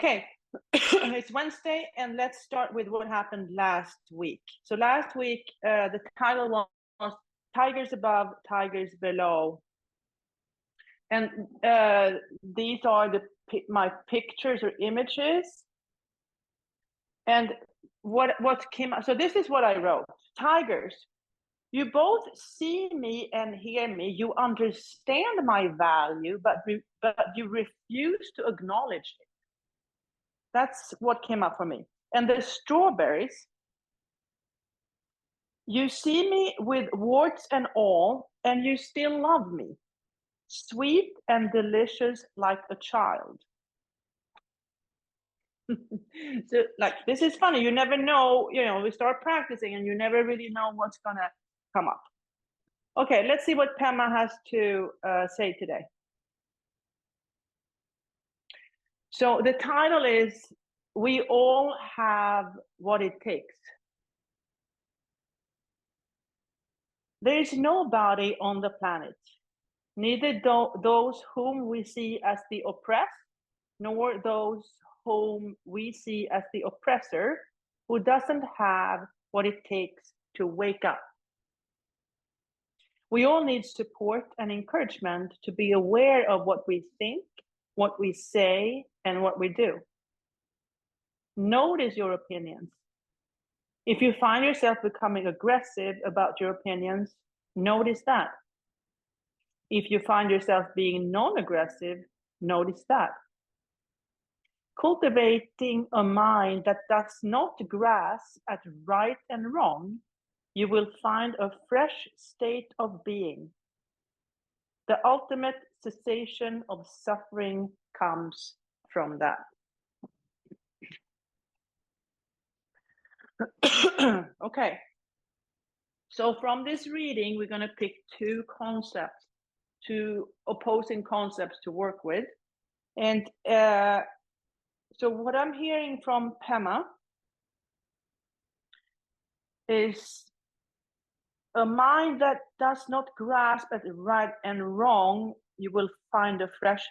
Okay, it's Wednesday, and let's start with what happened last week. So last week, the title was Tigers Above, Tigers Below. And these are my pictures or images. And what came out, so this is what I wrote. Tigers, you both see me and hear me. You understand my value, but you refuse to acknowledge it. That's what came up for me. And the strawberries, you see me with warts and all, and you still love me, sweet and delicious like a child. So, like, this is funny. You never know, we start practicing and you never really know what's gonna come up. Okay, let's see what Pema has to say today. So the title is, We All Have What It Takes. There is nobody on the planet, neither those whom we see as the oppressed, nor those whom we see as the oppressor, who doesn't have what it takes to wake up. We all need support and encouragement to be aware of what we think, what we say, and what we do. Notice your opinions. If you find yourself becoming aggressive about your opinions, notice that. If you find yourself being non-aggressive, notice that. Cultivating a mind that does not grasp at right and wrong, you will find a fresh state of being. The ultimate cessation of suffering comes from that. Okay. So from this reading, we're going to pick two opposing concepts to work with. And so what I'm hearing from Pema is a mind that does not grasp at right and wrong, you will find a fresh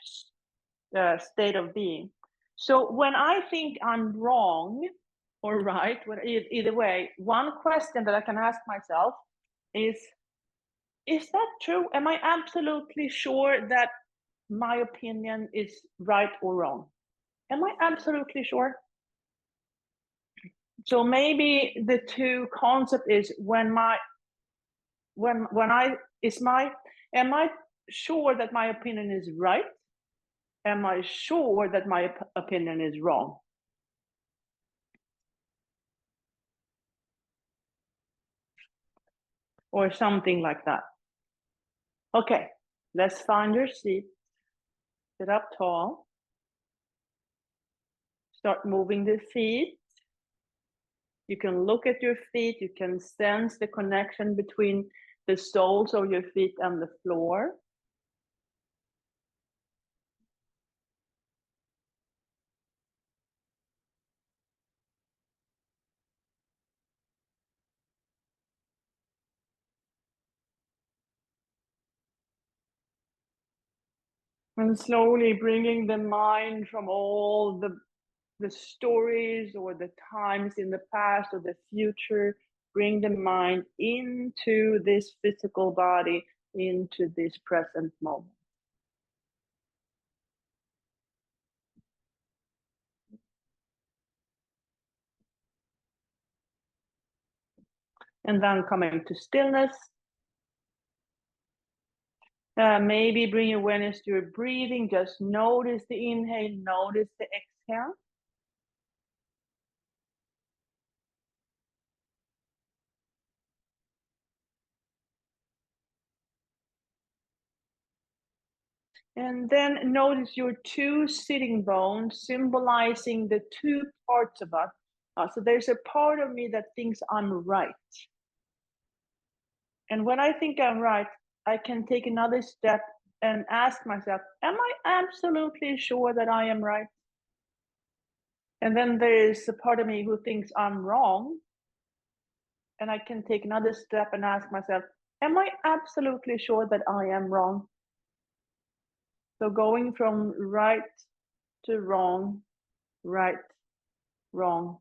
state of being. So when I think I'm wrong or right, either way, one question that I can ask myself is that true? Am I absolutely sure that my opinion is right or wrong? Am I absolutely sure? So maybe the two concept is am I sure that my opinion is right? Am I sure that my opinion is wrong? Or something like that. Okay, let's find your seat. Sit up tall. Start moving the feet. You can look at your feet. You can sense the connection between the soles of your feet and the floor. And slowly bringing the mind from all the stories or the times in the past or the future, bring the mind into this physical body, into this present moment. And then coming to stillness. Maybe bring awareness to your breathing. Just notice the inhale, notice the exhale. And then notice your two sitting bones, symbolizing the two parts of us. So there's a part of me that thinks I'm right. And when I think I'm right, I can take another step and ask myself, am I absolutely sure that I am right? And then there is a part of me who thinks I'm wrong. And I can take another step and ask myself, am I absolutely sure that I am wrong? So going from right to wrong right, wrong.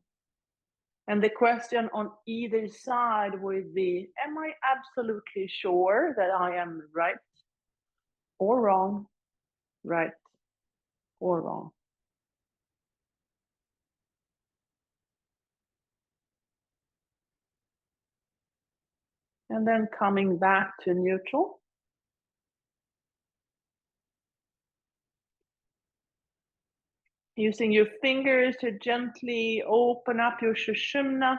And the question on either side would be, am I absolutely sure that I am right or wrong? Right or wrong? And then coming back to neutral. Using your fingers to gently open up your sushumna,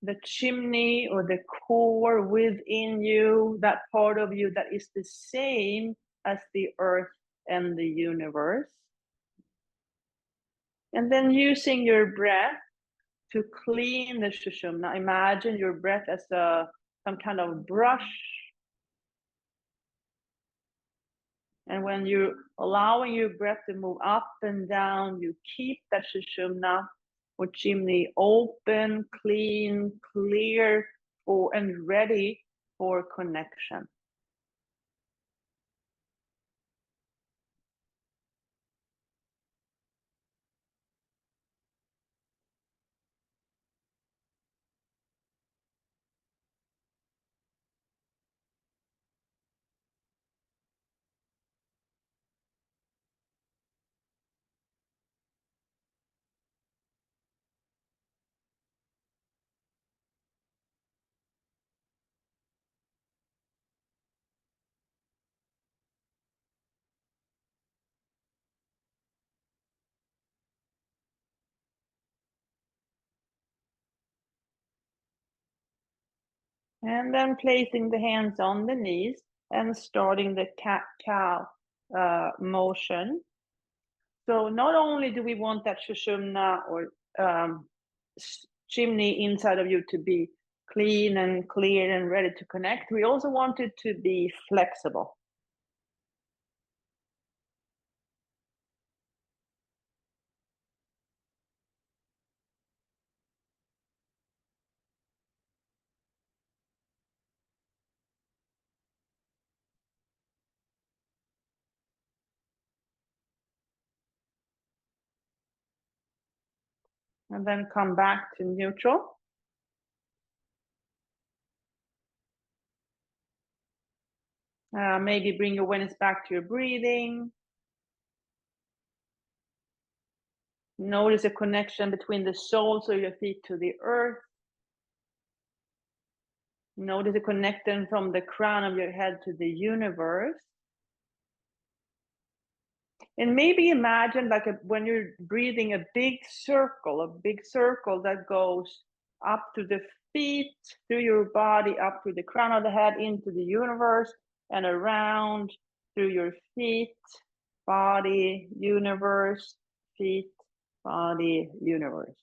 the chimney or the core within you, that part of you that is the same as the earth and the universe. And then using your breath to clean the sushumna. Imagine your breath as some kind of brush. And when you're allowing your breath to move up and down, you keep that sushumna or chimney open, clean, clear, and ready for connection. And then placing the hands on the knees and starting the cat-cow motion. So not only do we want that sushumna or chimney inside of you to be clean and clear and ready to connect, we also want it to be flexible. And then come back to neutral. Maybe bring your awareness back to your breathing. Notice a connection between the soles of your feet to the earth. Notice a connection from the crown of your head to the universe. And maybe imagine like when you're breathing a big circle that goes up to the feet, through your body, up to the crown of the head, into the universe, and around through your feet, body, universe, feet, body, universe.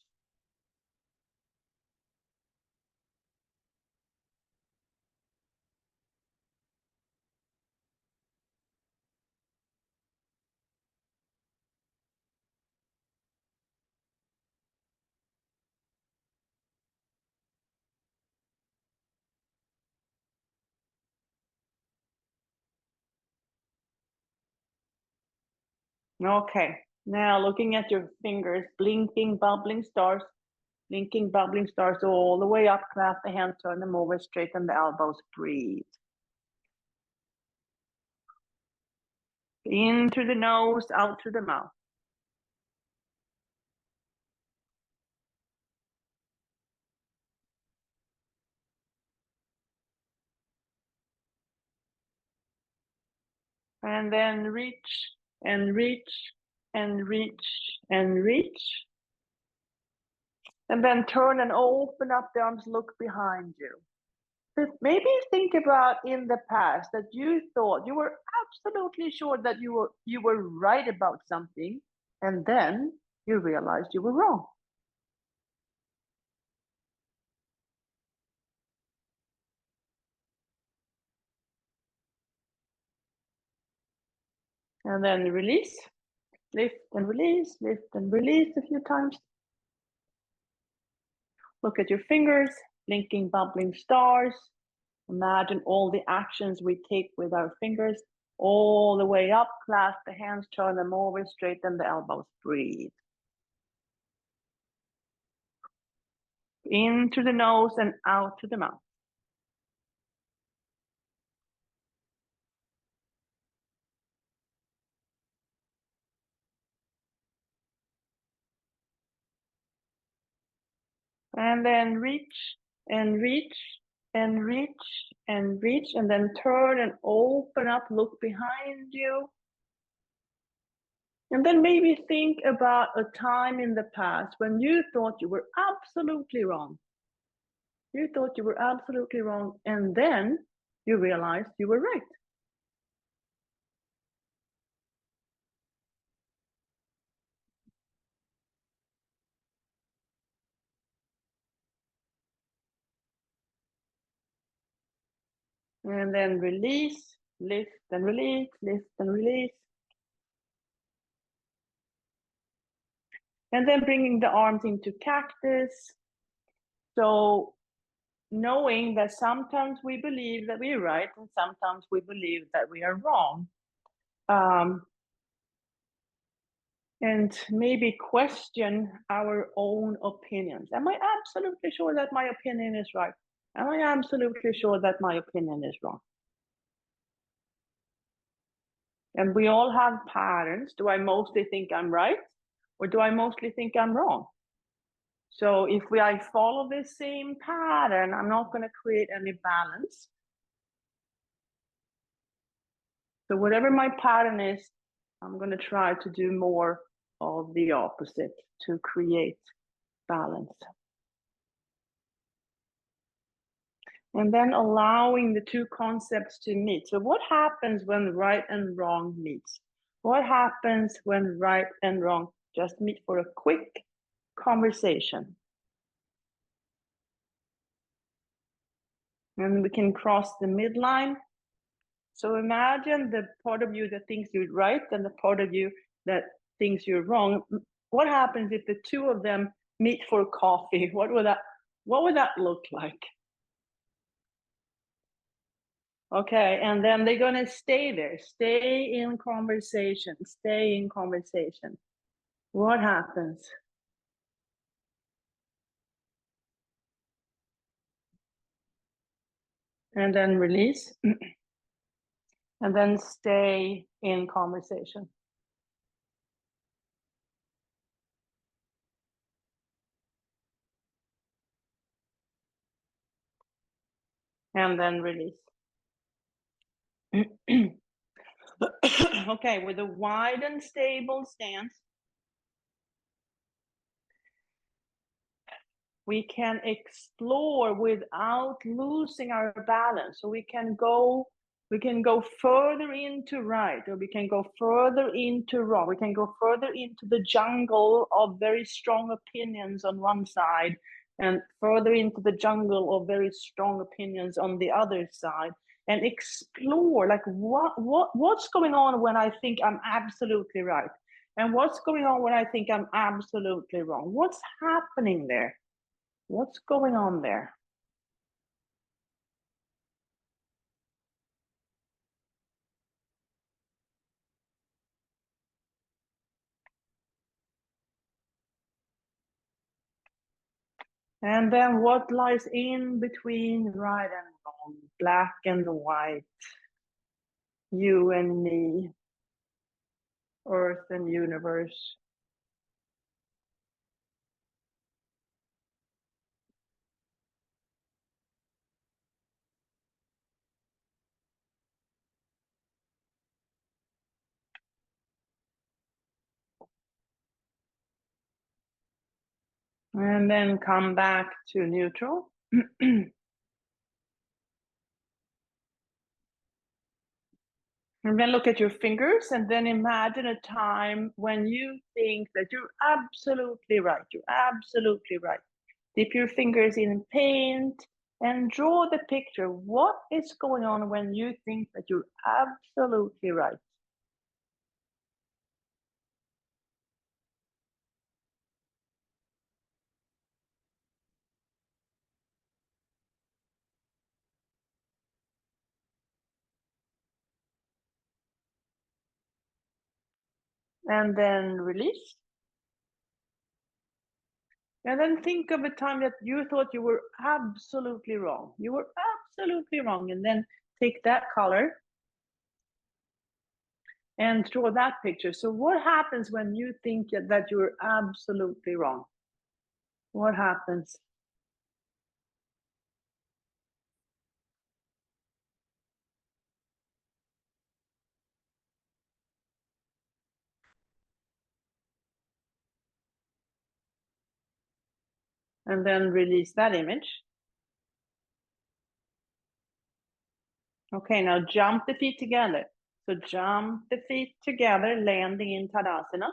Okay, now looking at your fingers, blinking, bubbling stars all the way up, clasp the hands, turn them over, straighten the elbows, breathe. In through the nose, out through the mouth. And then reach and reach and reach and reach. And then turn and open up the arms, look behind you. But maybe think about in the past that you thought you were absolutely sure that you were right about something, and then you realized you were wrong. And then release, lift and release a few times. Look at your fingers, blinking, bubbling stars. Imagine all the actions we take with our fingers. All the way up, clasp the hands, turn them over, straighten the elbows, breathe. In through the nose and out to the mouth. And then reach and reach and reach and reach, and then turn and open up, look behind you. And then maybe think about a time in the past when you thought you were absolutely wrong. You thought you were absolutely wrong, and then you realized you were right. And then release, lift and release, lift and release. And then bringing the arms into cactus. So knowing that sometimes we believe that we're right and sometimes we believe that we are wrong. And maybe question our own opinions. Am I absolutely sure that my opinion is right? Am I absolutely sure that my opinion is wrong? And we all have patterns. Do I mostly think I'm right? Or do I mostly think I'm wrong? So if I follow the same pattern, I'm not going to create any balance. So whatever my pattern is, I'm going to try to do more of the opposite to create balance. And then allowing the two concepts to meet. So what happens when right and wrong meets? What happens when right and wrong just meet for a quick conversation? And we can cross the midline. So imagine the part of you that thinks you're right and the part of you that thinks you're wrong. What happens if the two of them meet for coffee? What would that look like? Okay, and then they're gonna stay there, stay in conversation, stay in conversation. What happens? And then release, and then stay in conversation. And then release. Okay, with a wide and stable stance, we can explore without losing our balance. So we can go further into right, or we can go further into wrong. We can go further into the jungle of very strong opinions on one side, and further into the jungle of very strong opinions on the other side, and explore like what's going on when I think I'm absolutely right, and what's going on when I think I'm absolutely wrong. What's happening there? What's going on there? And then what lies in between right and wrong, black and white, you and me, earth and universe. And then come back to neutral. And then look at your fingers, and then imagine a time when you think that you're absolutely right. You're absolutely right. Dip your fingers in paint and draw the picture. What is going on when you think that you're absolutely right? And then release. And then think of a time that you thought you were absolutely wrong. You were absolutely wrong. And then take that color and draw that picture. So what happens when you think that you're absolutely wrong? What happens? And then release that image. Okay, now jump the feet together. So jump the feet together, landing in Tadasana.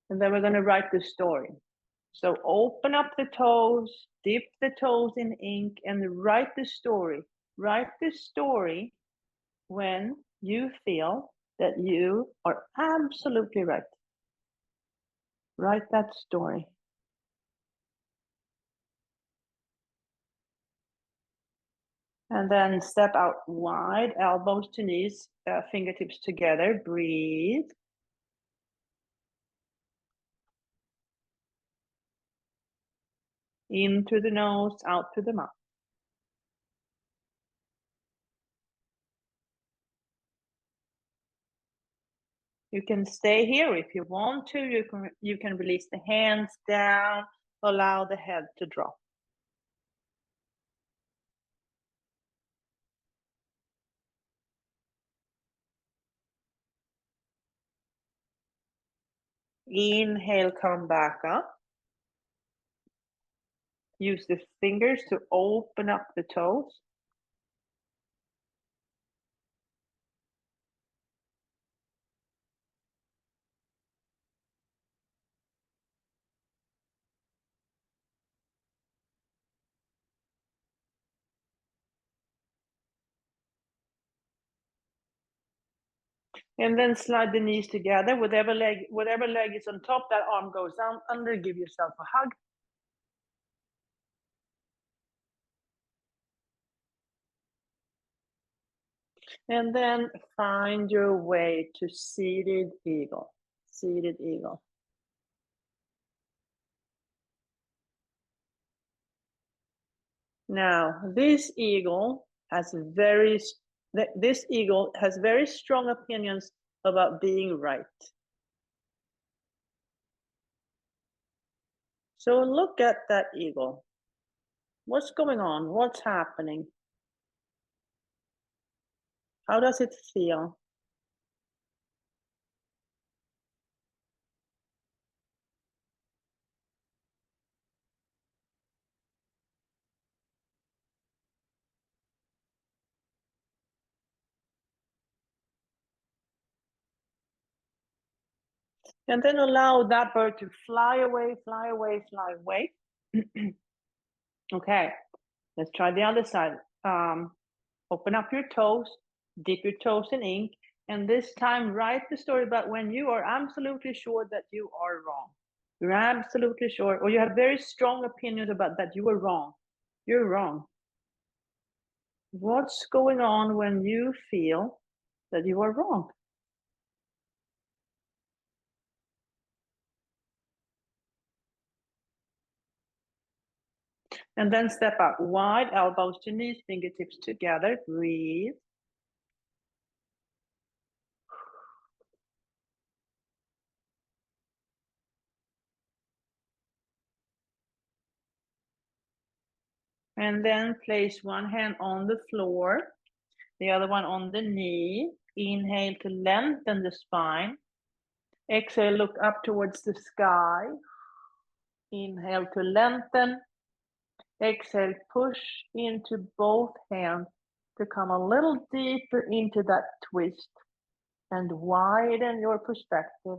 And then we're going to write the story. So open up the toes, dip the toes in ink, and write the story. Write the story when you feel that you are absolutely right. Write that story. And then step out wide, elbows to knees, fingertips together. Breathe. In through the nose, out through the mouth. You can stay here if you want to. You can release the hands down, allow the head to drop. Inhale, come back up. Use the fingers to open up the toes. And then slide the knees together. Whatever leg is on top, that arm goes down under. Give yourself a hug. And then find your way to seated eagle. Seated eagle. Now, this eagle has very strong opinions about being right. So look at that eagle. What's going on? What's happening? How does it feel? And then allow that bird to fly away, fly away, fly away. Okay, let's try the other side. Open up your toes, dip your toes in ink, and this time write the story about when you are absolutely sure that you are wrong. You're absolutely sure, or you have very strong opinions about that you are wrong. You're wrong. What's going on when you feel that you are wrong? And then step out wide, elbows to knees, fingertips together. Breathe. And then place one hand on the floor, the other one on the knee. Inhale to lengthen the spine. Exhale, look up towards the sky. Inhale to lengthen. Exhale, push into both hands to come a little deeper into that twist and widen your perspective.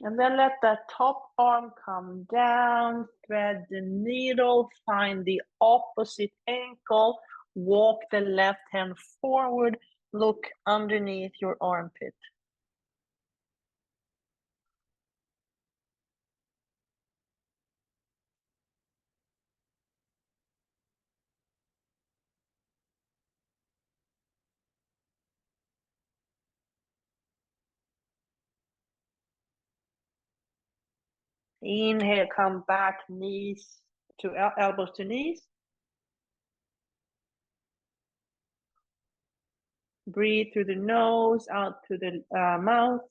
And then let that top arm come down, thread the needle, find the opposite ankle, walk the left hand forward, look underneath your armpit. Inhale, come back, knees to elbows to knees. Breathe through the nose, out through the mouth.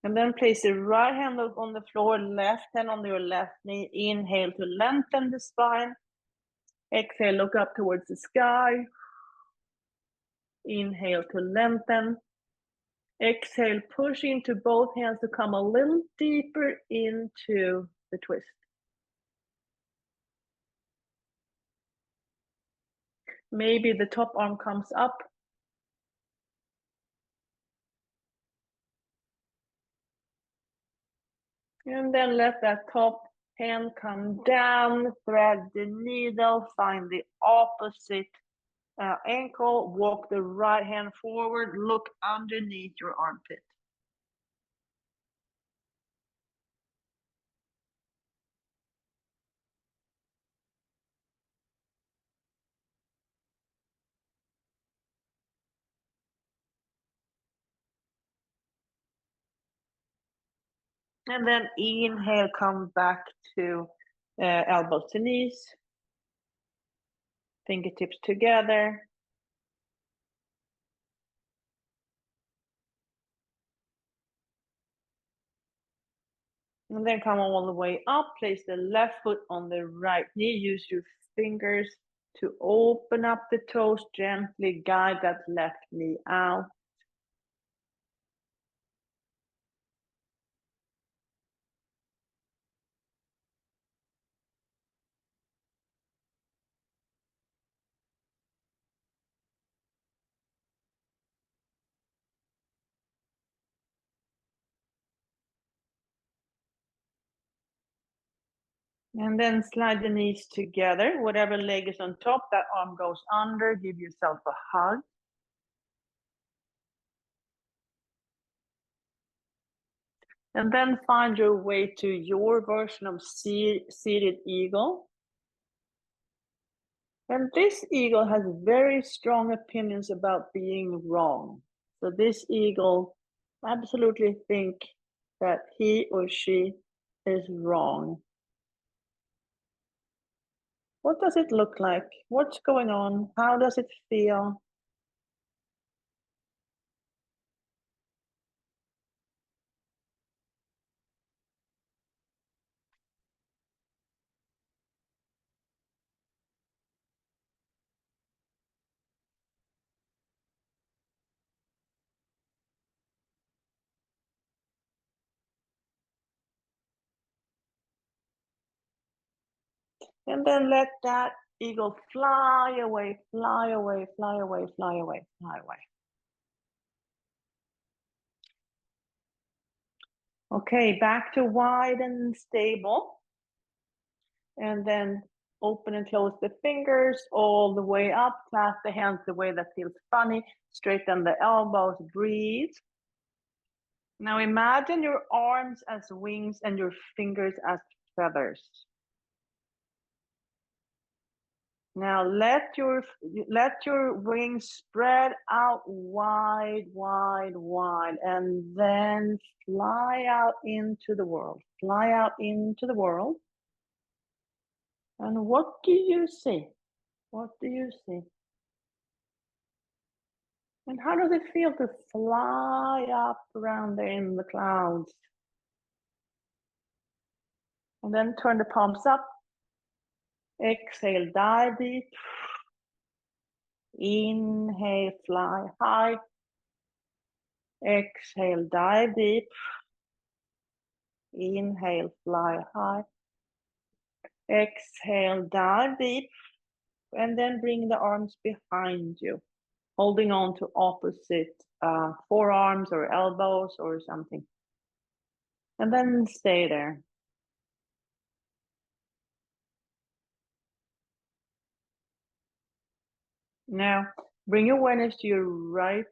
And then place the right hand on the floor, left hand on your left knee. Inhale to lengthen the spine. Exhale, look up towards the sky. Inhale to lengthen. Exhale, push into both hands to come a little deeper into the twist. Maybe the top arm comes up. And then let that top hand come down, thread the needle, find the opposite ankle, walk the right hand forward, look underneath your armpit. And then inhale, come back to elbows to knees, fingertips together. And then come all the way up, place the left foot on the right knee, use your fingers to open up the toes, gently guide that left knee out. And then slide the knees together. Whatever leg is on top, that arm goes under. Give yourself a hug. And then find your way to your version of seated eagle. And this eagle has very strong opinions about being wrong. So this eagle absolutely think that he or she is wrong. What does it look like? What's going on? How does it feel? And then let that eagle fly away, fly away, fly away, fly away, fly away. Okay, back to wide and stable. And then open and close the fingers all the way up. Clasp the hands the way that feels funny. Straighten the elbows, breathe. Now imagine your arms as wings and your fingers as feathers. Now let your wings spread out wide, wide, wide, and then fly out into the world. Fly out into the world. And what do you see? What do you see? And how does it feel to fly up around there in the clouds? And then turn the palms up. Exhale, dive deep. Inhale, fly high. Exhale, dive deep. Inhale, fly high. Exhale, dive deep. And then bring the arms behind you, holding on to opposite forearms or elbows or something. And then stay there. Now, bring your awareness to your right.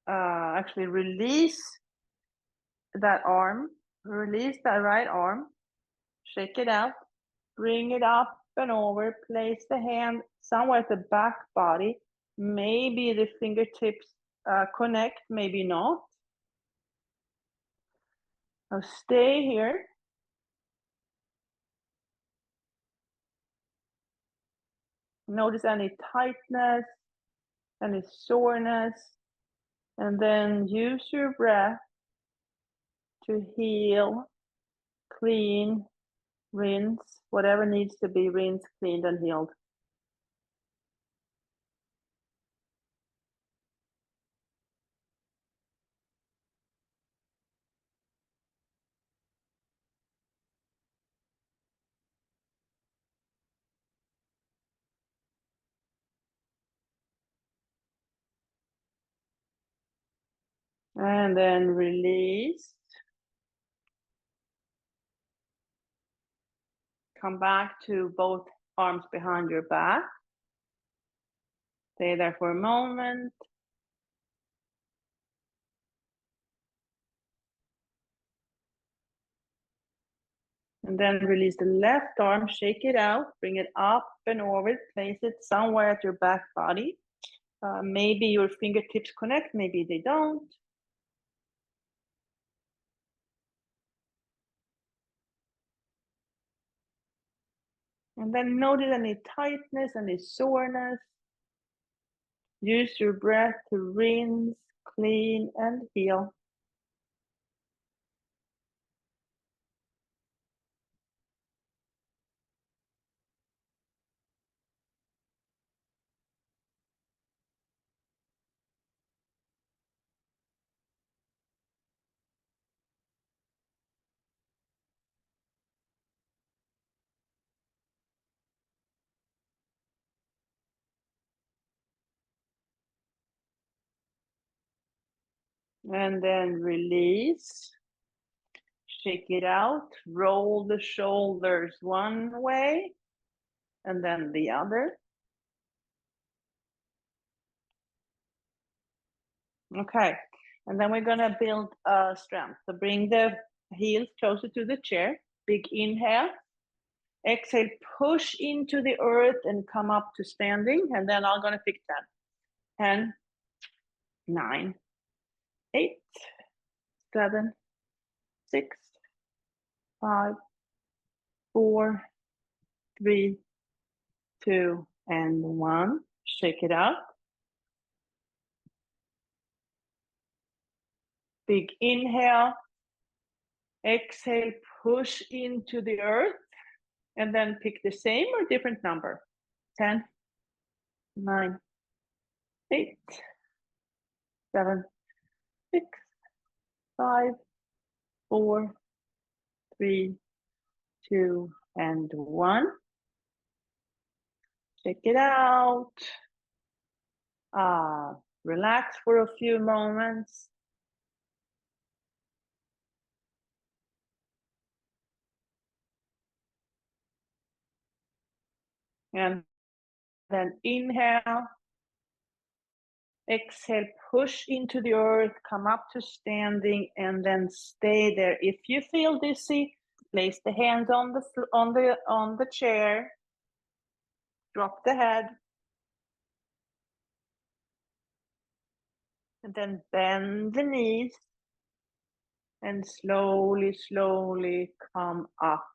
Actually, release that arm. Release that right arm. Shake it out. Bring it up and over. Place the hand somewhere at the back body. Maybe the fingertips connect, maybe not. Now stay here. Notice any tightness, any soreness, and then use your breath to heal, clean, rinse, whatever needs to be rinsed, cleaned, and healed. And then release. Come back to both arms behind your back. Stay there for a moment. And then release the left arm, shake it out, bring it up and over, place it somewhere at your back body. Maybe your fingertips connect, maybe they don't. And then notice any tightness, any soreness. Use your breath to rinse, clean, and heal. And then release. Shake it out. Roll the shoulders one way and then the other. Okay, and then we're gonna build strength. So bring the heels closer to the chair. Big inhale. Exhale, push into the earth and come up to standing. And then I'm gonna pick 10. 10, 9, 8, 7, 6, 5, 4, 3, 2, and 1. Shake it out. Big inhale. Exhale, push into the earth. And then pick the same or different number. 10, 9, 8, 7, 6, 5, 4, 3, 2, and 1. Check it out. Relax for a few moments. And then inhale. Exhale, push into the earth, come up to standing, and then stay there. If you feel dizzy, place the hands on the chair. Drop the head. And then bend the knees. And slowly, slowly come up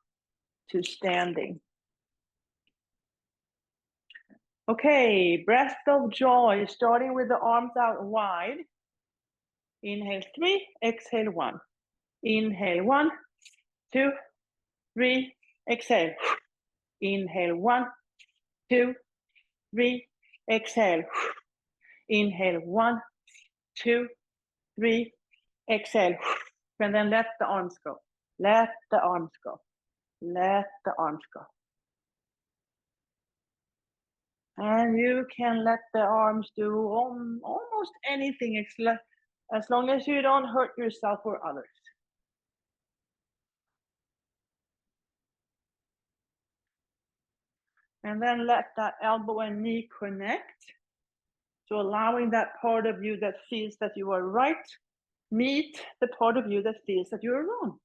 to standing. Okay, breath of joy, starting with the arms out wide. Inhale 3, exhale 1. Inhale 1, 2, 3, exhale. Inhale 1, 2, 3, exhale. Inhale 1, 2, 3, exhale. And then let the arms go. Let the arms go. Let the arms go. And you can let the arms do almost anything as long as you don't hurt yourself or others. And then let that elbow and knee connect. So allowing that part of you that feels that you are right, meet the part of you that feels that you're wrong.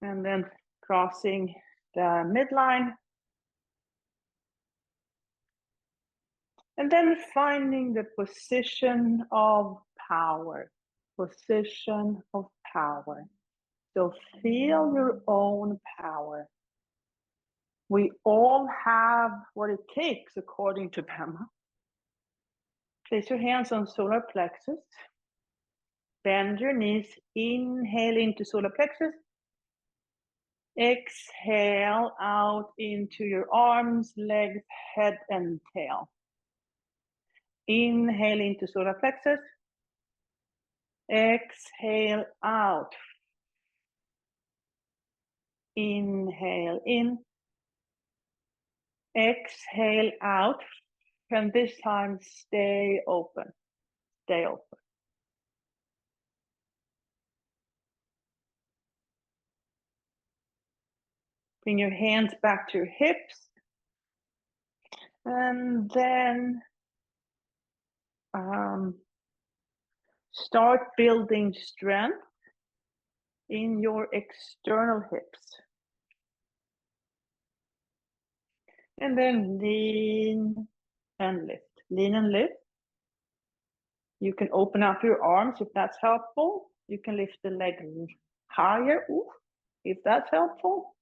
And then crossing the midline. And then finding the position of power. position of power. So feel your own power. We all have what it takes, according to Pema. Place your hands on solar plexus. Bend your knees. Inhale into solar plexus. Exhale out into your arms, legs, head, and tail. Inhale into solar plexus. Exhale out. Inhale in. Exhale out. And this time stay open. Stay open. Bring your hands back to your hips. And then start building strength in your external hips. And then lean and lift. Lean and lift. You can open up your arms if that's helpful. You can lift the leg higher if that's helpful.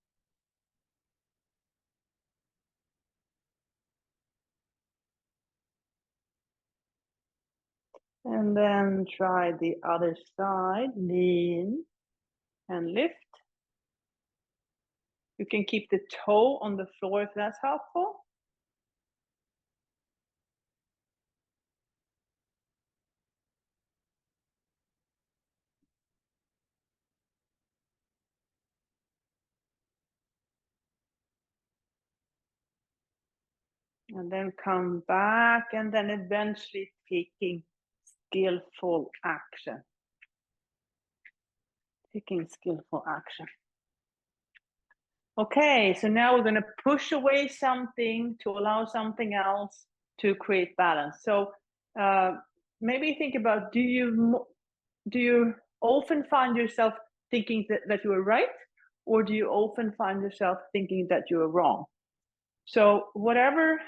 And then try the other side. Lean and lift. You can keep the toe on the floor if that's helpful. And then come back and then eventually taking skillful action. Taking skillful action. Okay, so now we're going to push away something to allow something else to create balance. So maybe think about, do you often find yourself thinking that you are right, or do you often find yourself thinking that you are wrong? So whatever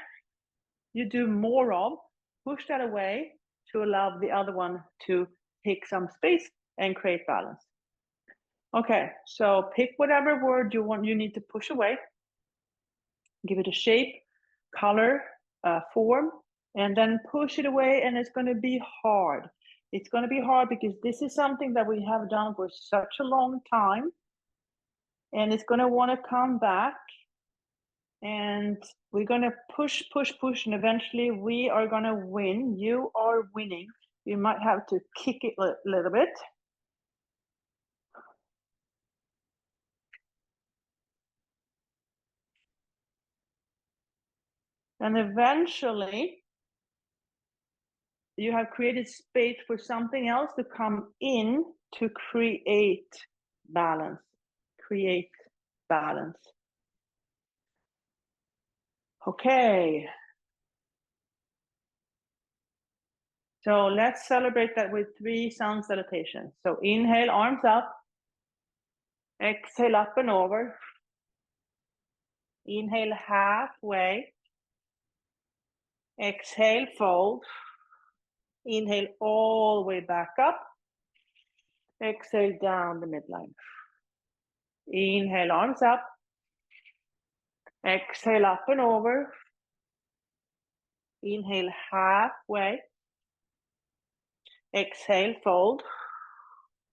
you do more of, push that away to allow the other one to take some space and create balance. Okay, so pick whatever word you need to push away. Give it a shape, color, form, and then push it away, and it's going to be hard. It's going to be hard because this is something that we have done for such a long time, and it's going to want to come back, and we're going to push, and eventually we are going to win. You are winning. You might have to kick it a little bit. And eventually, you have created space for something else to come in to create balance. Create balance. Okay. So let's celebrate that with 3 sun salutations. So inhale, arms up. Exhale, up and over. Inhale, halfway. Exhale, fold. Inhale, all the way back up. Exhale, down the midline. Inhale, arms up. Exhale, up and over. Inhale, halfway. Exhale, fold.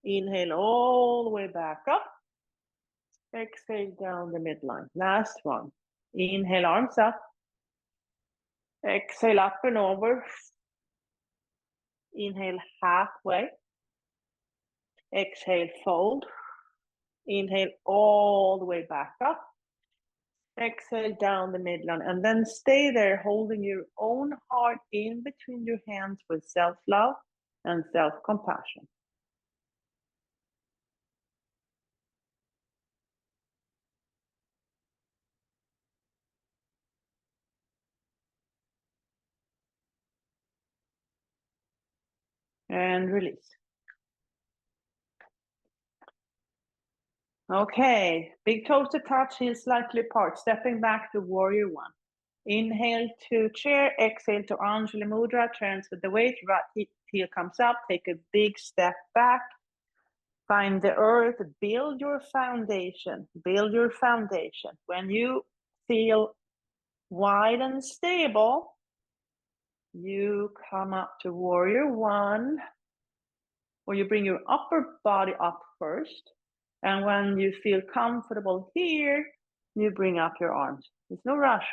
Inhale, all the way back up. Exhale, down the midline. Last one. Inhale, arms up. Exhale, up and over. Inhale, halfway. Exhale, fold. Inhale, all the way back up. Exhale, down the midline. And then stay there, holding your own heart in between your hands with self-love and self-compassion. And release. Okay, big toes to touch, heels slightly apart, stepping back to warrior 1. Inhale to chair, exhale to Anjali Mudra, transfer the weight, right heel comes up, take a big step back, find the earth, build your foundation, build your foundation. When you feel wide and stable, you come up to warrior one, or you bring your upper body up first. And when you feel comfortable here, you bring up your arms. There's no rush.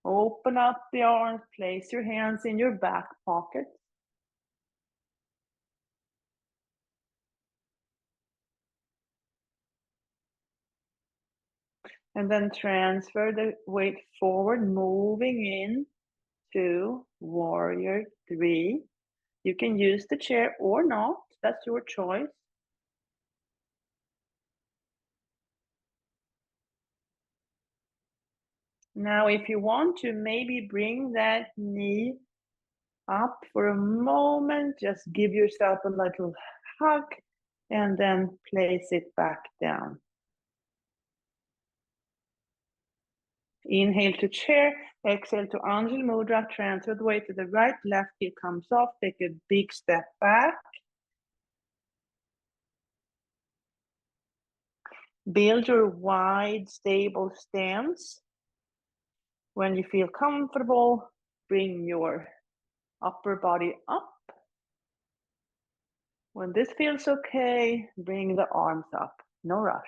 Open up the arms, place your hands in your back pocket. And then transfer the weight forward, moving in to warrior three. You can use the chair or not, that's your choice. Now, if you want to, maybe bring that knee up for a moment, just give yourself a little hug and then place it back down. Inhale to chair, exhale to Anjali Mudra, transfer the weight to the right, left heel comes off, take a big step back. Build your wide, stable stance. When you feel comfortable, bring your upper body up. When this feels okay, bring the arms up, no rush.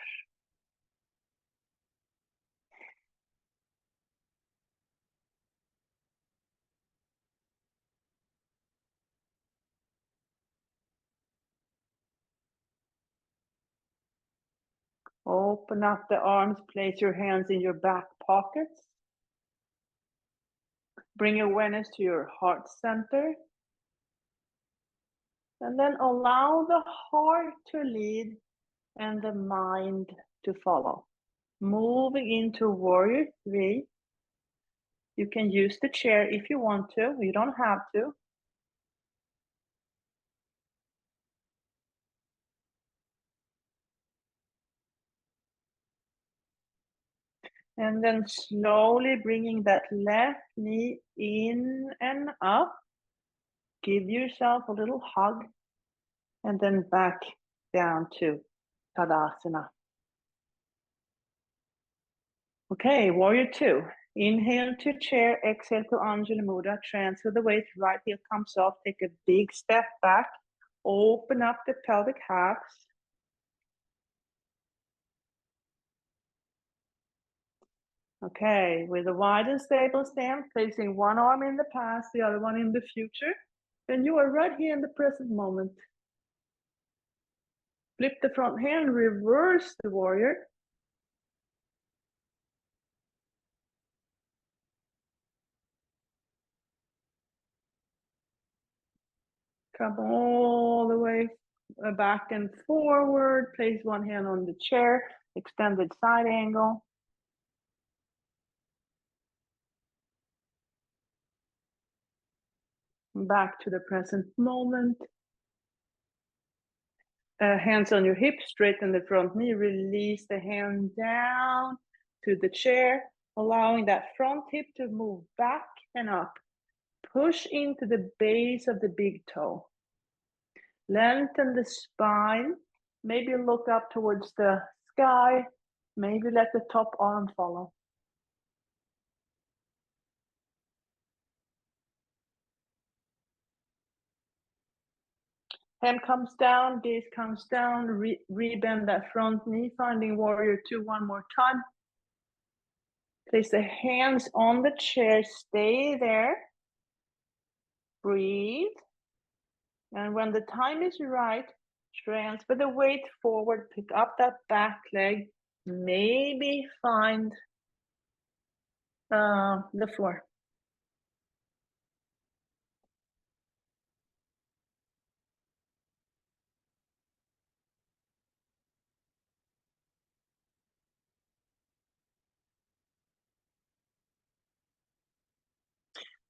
Open up the arms, place your hands in your back pockets. Bring awareness to your heart center. And then allow the heart to lead and the mind to follow. Moving into warrior three. You can use the chair if you want to, you don't have to. And then slowly bringing that left knee in and up. Give yourself a little hug. And then back down to Tadasana. Okay, warrior two. Inhale to chair, exhale to Anjali Mudra. Transfer the weight, right heel comes off. Take a big step back. Open up the pelvic halves. Okay, with a wide and stable stance, placing one arm in the past, the other one in the future. Then you are right here in the present moment. Flip the front hand, reverse the warrior. Come all the way back and forward. Place one hand on the chair, extended side angle. Back to the present moment. Hands on your hips, straighten the front knee, release the hand down to the chair, allowing that front hip to move back and up. Push into the base of the big toe. Lengthen the spine, maybe look up towards the sky, maybe let the top arm follow. Hand comes down, gaze comes down, rebend that front knee, finding warrior two one more time. Place the hands on the chair, stay there. Breathe. And when the time is right, transfer the weight forward, pick up that back leg, maybe find the floor.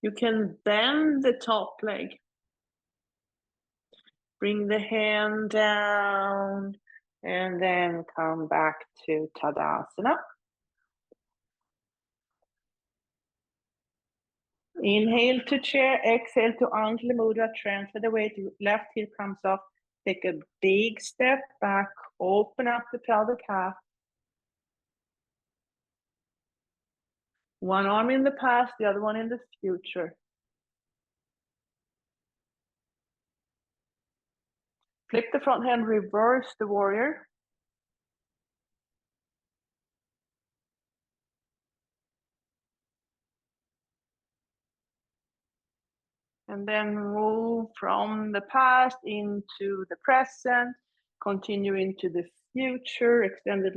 You can bend the top leg. Bring the hand down and then come back to Tadasana. Inhale to chair, exhale to Anjali Mudra, transfer the weight, left heel comes off. Take a big step back, open up the pelvic half. One arm in the past, the other one in the future. Flip the front hand, reverse the warrior. And then move from the past into the present, continue into the future, extended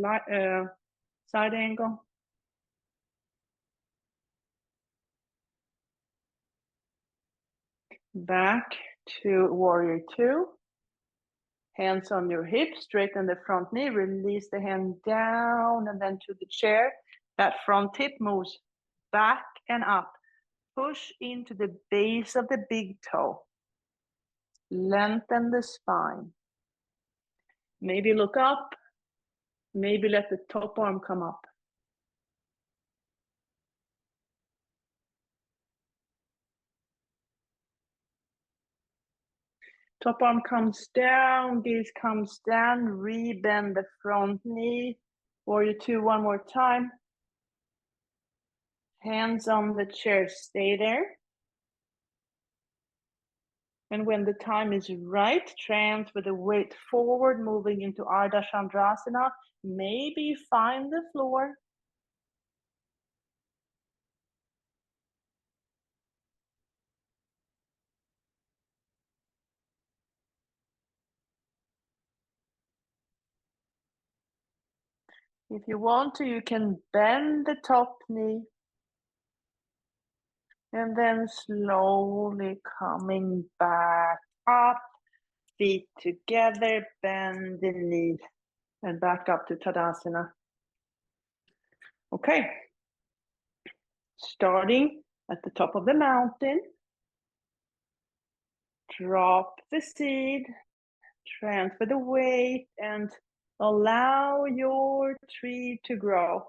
side angle. Back to warrior two. Hands on your hips, straighten the front knee, release the hand down and then to the chair. That front hip moves back and up. Push into the base of the big toe. Lengthen the spine. Maybe look up. Maybe let the top arm come up. Top arm comes down, gaze comes down, rebend the front knee. Warrior two, one more time. Hands on the chair, stay there. And when the time is right, transfer the weight forward, moving into Ardha Chandrasana. Maybe find the floor. If you want to, you can bend the top knee. And then slowly coming back up, feet together, bend the knees, and back up to Tadasana. Okay. Starting at the top of the mountain. Drop the seed, transfer the weight, and allow your tree to grow.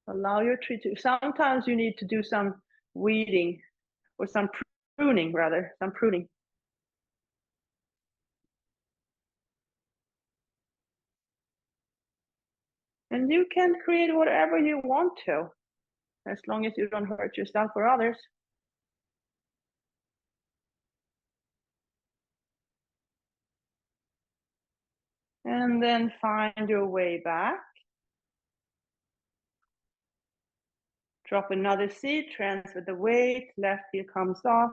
Allow your tree to, sometimes you need to do some weeding or some pruning rather, some pruning. And you can create whatever you want to, as long as you don't hurt yourself or others. And then find your way back. Drop another seed, transfer the weight, left heel comes off.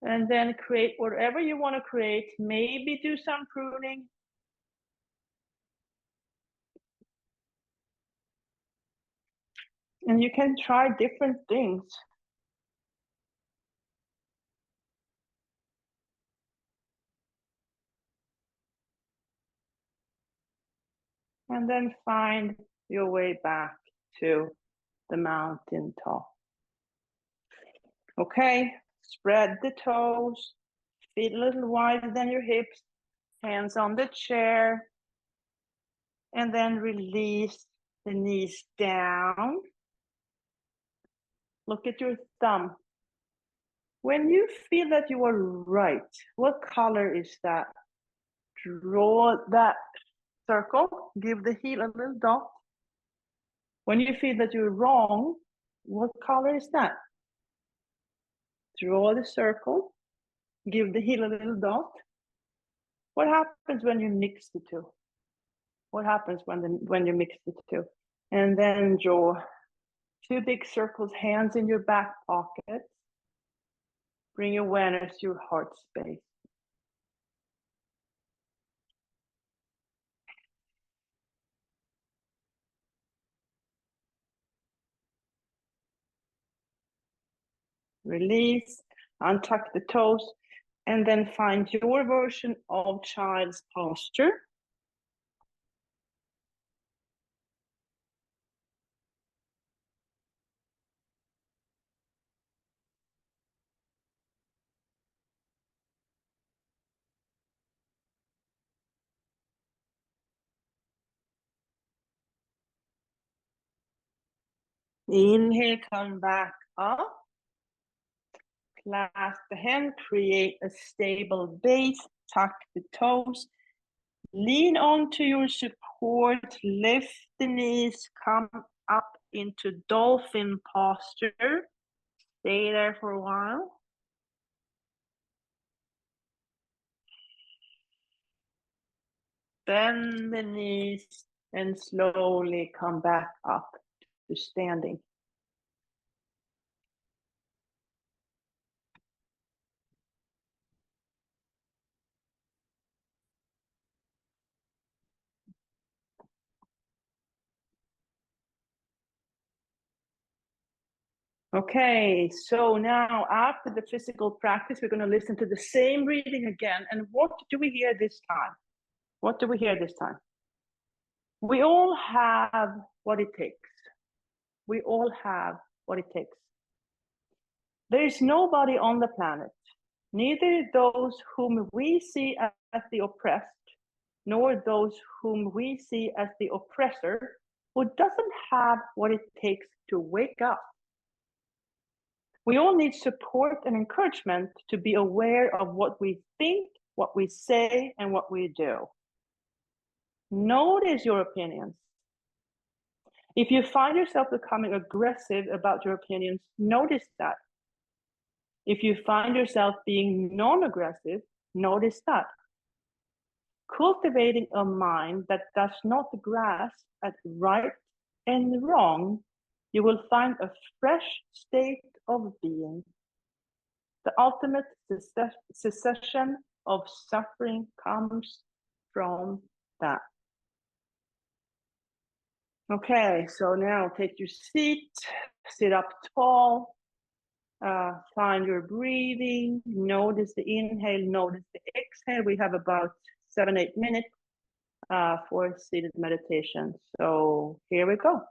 And then create whatever you want to create. Maybe do some pruning. And you can try different things. And then find your way back to the mountain top. Okay, spread the toes, feet a little wider than your hips, hands on the chair, and then release the knees down. Look at your thumb. When you feel that you are right, what color is that? Draw that circle, give the heel a little dot. When you feel that you're wrong, what color is that? Draw the circle, give the heel a little dot. What happens when you mix the two? What happens when you mix the two? And then draw two big circles, hands in your back pockets. Bring awareness to your heart space. Release, untuck the toes, and then find your version of child's posture. Inhale, come back up. Clasp the hand, create a stable base, tuck the toes, lean onto your support, lift the knees, come up into dolphin posture. Stay there for a while. Bend the knees and slowly come back up to standing. Okay, so now after the physical practice, we're going to listen to the same reading again. And what do we hear this time? What do we hear this time? We all have what it takes. We all have what it takes. There is nobody on the planet, neither those whom we see as the oppressed, nor those whom we see as the oppressor, who doesn't have what it takes to wake up. We all need support and encouragement to be aware of what we think, what we say, and what we do. Notice your opinions. If you find yourself becoming aggressive about your opinions, notice that. If you find yourself being non-aggressive, notice that. Cultivating a mind that does not grasp at right and wrong, you will find a fresh state of being. The ultimate cessation of suffering comes from that. Okay, so now take your seat, sit up tall, find your breathing, notice the inhale, notice the exhale. We have about 7-8 minutes for seated meditation. So here we go.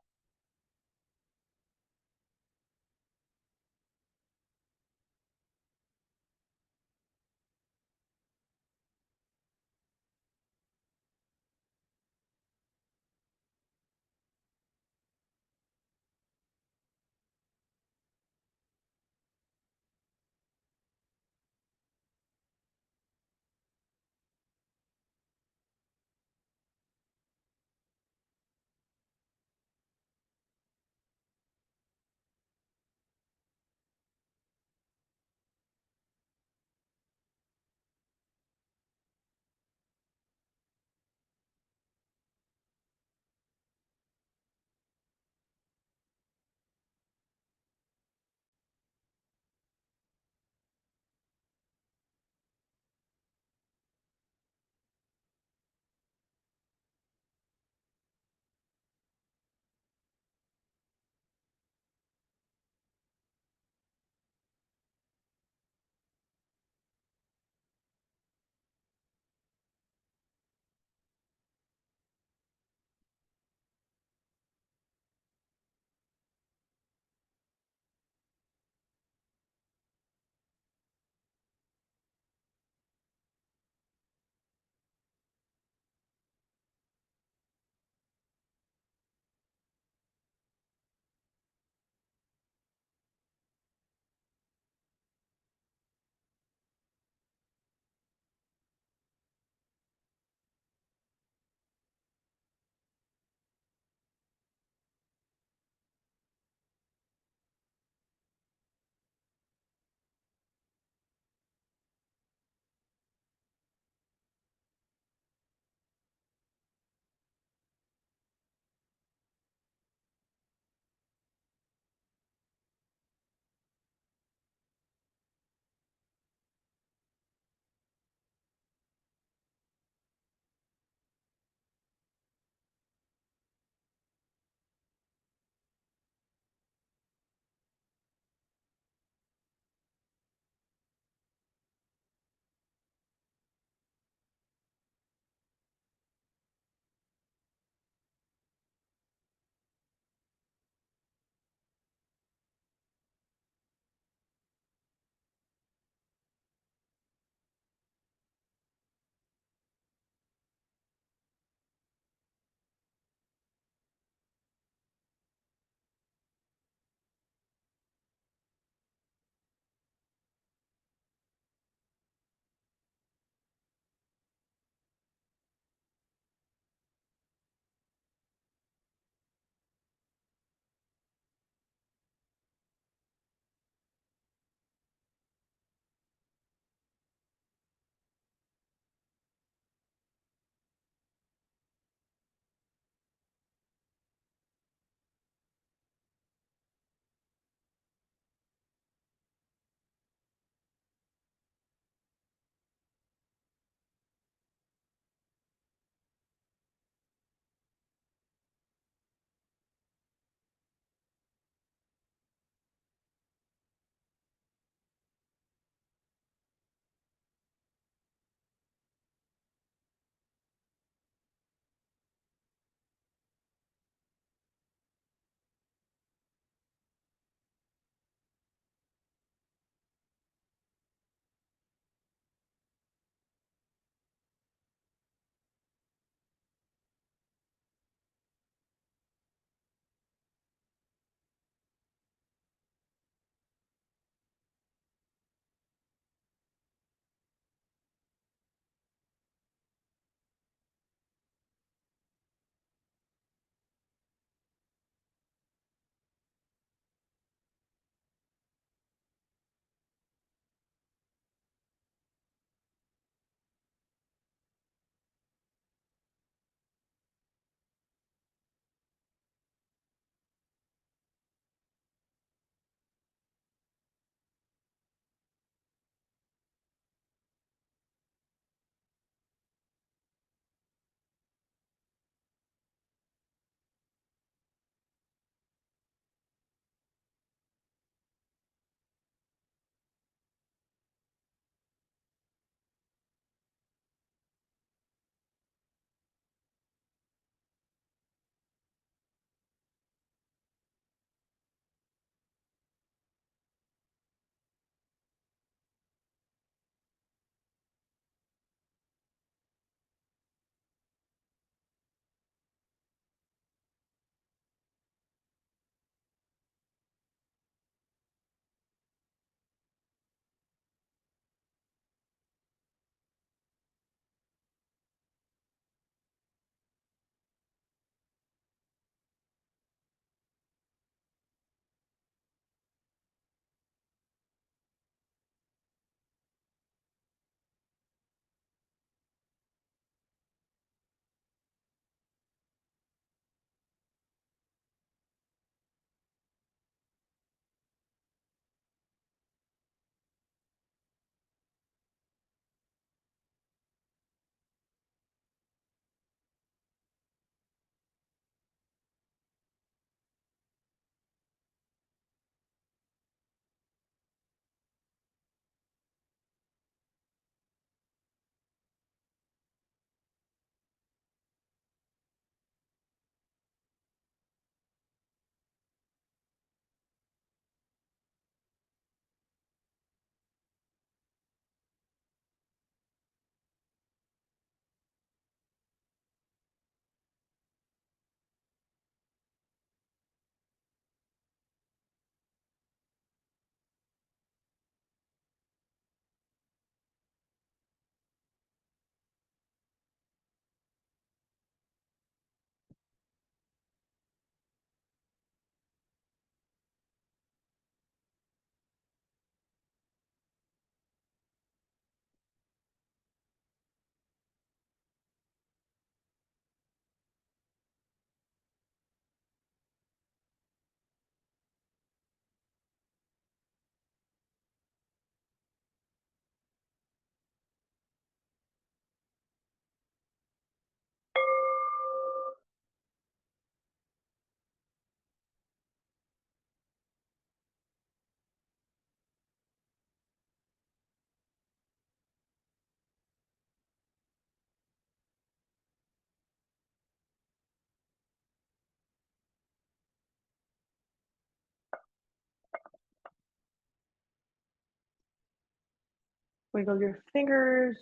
Wiggle your fingers,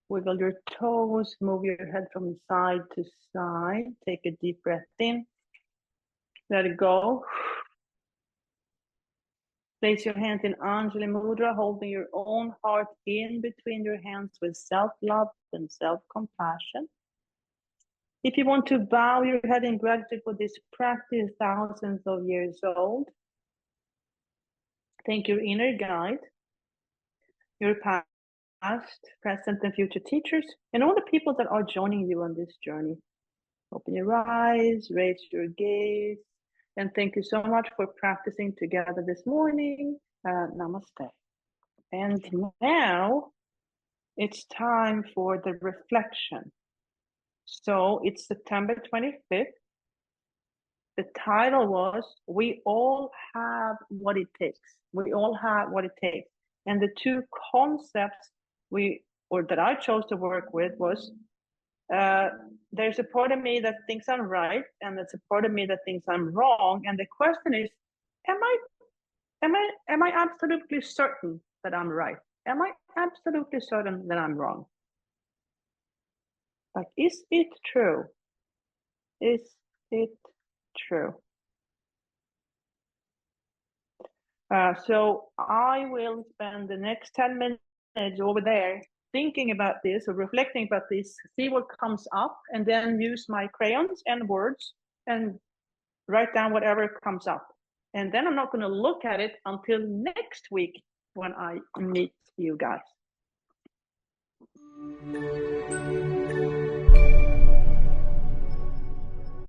wiggle your toes, move your head from side to side. Take a deep breath in. Let it go. Place your hands in Anjali Mudra, holding your own heart in between your hands with self-love and self-compassion. If you want to bow your head in gratitude for this practice thousands of years old, thank your inner guide, your past, present, and future teachers, and all the people that are joining you on this journey. Open your eyes, raise your gaze, and thank you so much for practicing together this morning. Namaste. And now it's time for the reflection. So it's September 25th. The title was, We All Have What It Takes. We all have what it takes. And the two concepts that I chose to work with was, there's a part of me that thinks I'm right, and there's a part of me that thinks I'm wrong. And the question is, am I absolutely certain that I'm right? Am I absolutely certain that I'm wrong? Like, is it true? Is it true? So I will spend the next 10 minutes over there thinking about this or reflecting about this, see what comes up, and then use my crayons and words and write down whatever comes up. And then I'm not going to look at it until next week when I meet you guys.